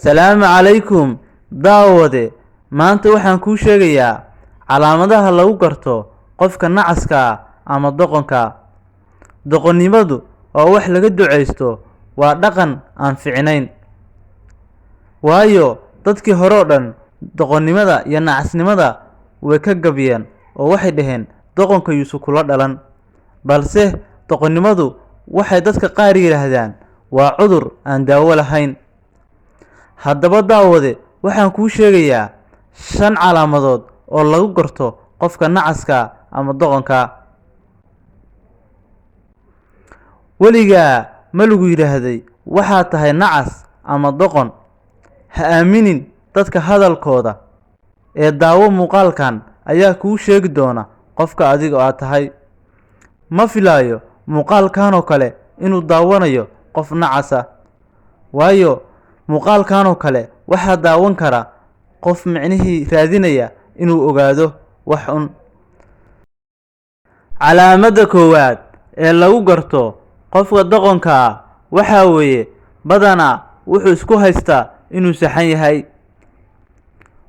salaamu calaykum daawade. maanta waxaan kuu sheegayaa calaamadaha lagu garto qofka nacaska ah ama doqonka. doqonnimadu waa wax laga duceysto, waa dhaqan aan fiicnayn. waayo dadkii hore oo dhan doqonnimada iyo nacasnimada way ka gabiyeen oo waxay dhaheen doqonka yuusuf kula dhalan. balse doqonnimadu waxay dadka qaar yidhaahdaan waa cudur aan daawo lahayn. haddaba daawade, waxaan kuu sheegayaa 5 calaamadood oo lagu garto qofka nacaska ama doqonka. weligaa ma lagu yidhaahday waxaad tahay nacas ama doqon? ha aaminin dadka hadalkooda ee daawo muuqaalkan ayaa kuu sheegi doona qofka adiga aad tahay. ma filaayo muuqaalkan oo kale inuu daawanayo qof nacasa, waayo muuqaalkan oo kale waxaa daawan kara qof micnihii raadinaya inuu ogaado wax un. calaamada koowaad ee lagu garto qofka doqonka ah waxaa weeye badanaa wuxuu isku haystaa inuu saxan yahay,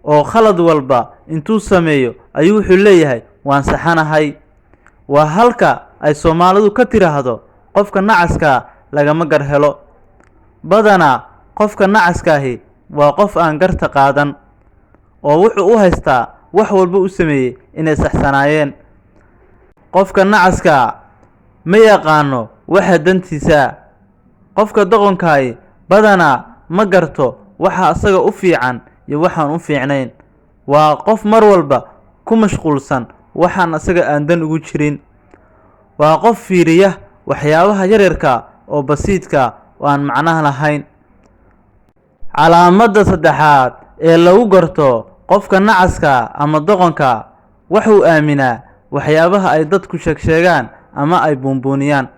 oo khalad walba intuu sameeyo ayuu wuxuu leeyahay waan saxanahay. waa halka ay Soomaalidu ka tiraahdo qofka nacaska lagama gar helo. badanaa qofka nacaskaahi waa qof aan garta qaadan, oo wuxuu u haystaa wax walba u sameeyey inay saxsanaayeen. qofka nacaska ma yaqaano waxa dantiisa. qofka doqonkaahi badanaa ma garto waxa asaga u fiican iyo waxaan u fiicnayn. waa qof mar walba ku mashquulsan waxaan asaga aan dan ugu jirin. waa qof fiiriya waxyaabaha yaryarka oo basiidka oo aan macnaha lahayn. calaamada saddexaad ee lagu garto qofka nacaska ama doqonka wuxuu aaminaa waxyaabaha ay dadku sheegaan ama ay buunbuuniyaan.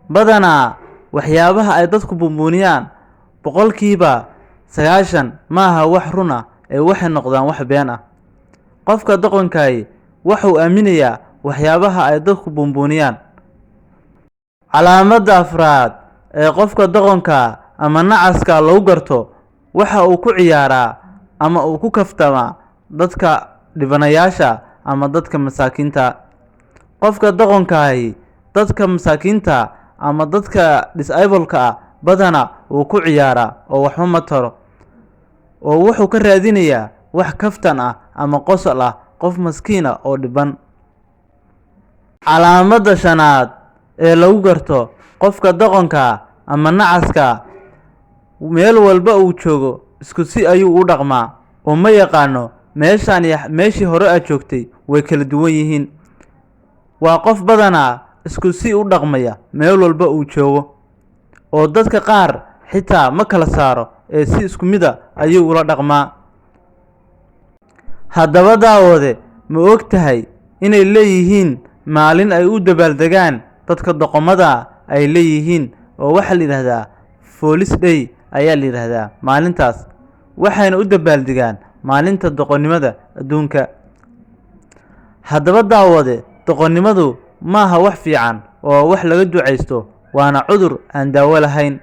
badanaa waxyaabaha ay dadku buunbuuniyaan 90% maaha wax run ah ee waxay noqdaan wax been ah. qofka doqonkaahi wuxuu aaminayaa waxyaabaha ay dadku buunbuuniyaan. calaamada afraad ee qofka doqonka ama nacaska lagu garto waxa uu ku ciyaaraa ama uu ku kaftamaa dadka dhibanayaasha ama dadka masaakiinta. qofka doqonkaahi dadka masaakiinta ama dadka disableka ah badanaa uu ku ciyaaraa oo waxba ma taro, oo wuxuu ka raadinayaa wax kaftan ah ama qosol ah qof maskiina oo dhiban. calaamada shanaad ee lagu garto qofka doqonka ama nacaska, meel walba uu joogo isku si ayuu u dhaqmaa, oo ma yaqaano meeshaan iyo meeshii hore aad joogtay way kala duwan yihiin. waa qof badanaa isku si u dhaqmaya meel walba uu joogo, oo dadka qaar xitaa ma kala saaro ee si isku mid ah ayuu ula dhaqmaa. haddaba daawade, ma og tahay inay leeyihiin maalin ay u dabaaldegaan dadka doqomada ay leeyihiin, oo waxaa la yidhaahdaa Police Day ayaa la yidhaahdaa maalintaas. waxayna u dabaaldegaan maalinta doqonnimada adduunka. haddaba daawade, doqonnimadu maaha wax fiican oo wax laga duceysto, waana cudur aan daawo lahayn.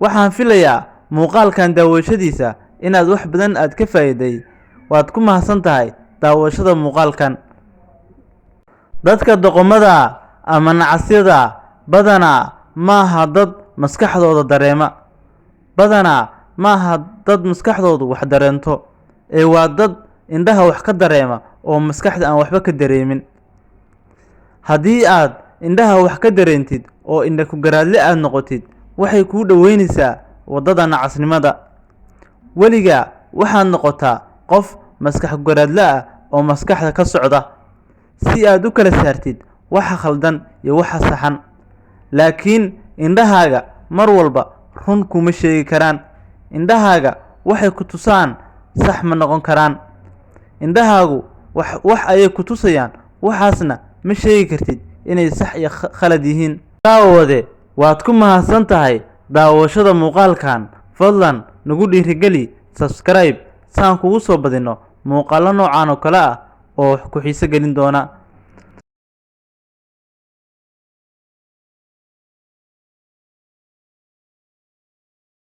waxaan filayaa muuqaalkan daawashadiisa inaad wax badan aad ka faa'iiday. waad ku mahadsan tahay daawashada muuqaalkan. dadka doqomada ama nacasyada badanaa maaha dad maskaxdooda dareema. badanaa maaha dad maskaxdoodu wax dareento, ee waa dad indhaha wax ka dareema oo maskaxda aan waxba ka dareemin. haddii aad indhaha wax ka dareentid oo indha ku garaadle aad noqotid, waxay kuu dhoweynaysaa waddada nacasnimada. weligaa waxaad noqotaa qof maskax ku garaadle ah oo maskaxda ka socda, si aad u kala saartid waxa khaldan iyo waxa saxan. laakiin indhahaaga mar walba run kuma sheegi karaan. indhahaaga waxay ku tusaan sax ma noqon karaan. indhahaagu wax ayay ku tusayaan, waxaasna ma sheegi kartid inay sax iyo khalad yihiin. daawade, waad ku mahadsan tahay daawashada muuqaalkan. fadlan nagu dhiirigeli subscribe saan kugu soo badino muuqaalo noocan oo kale ah oo ku xiiso gelin doona.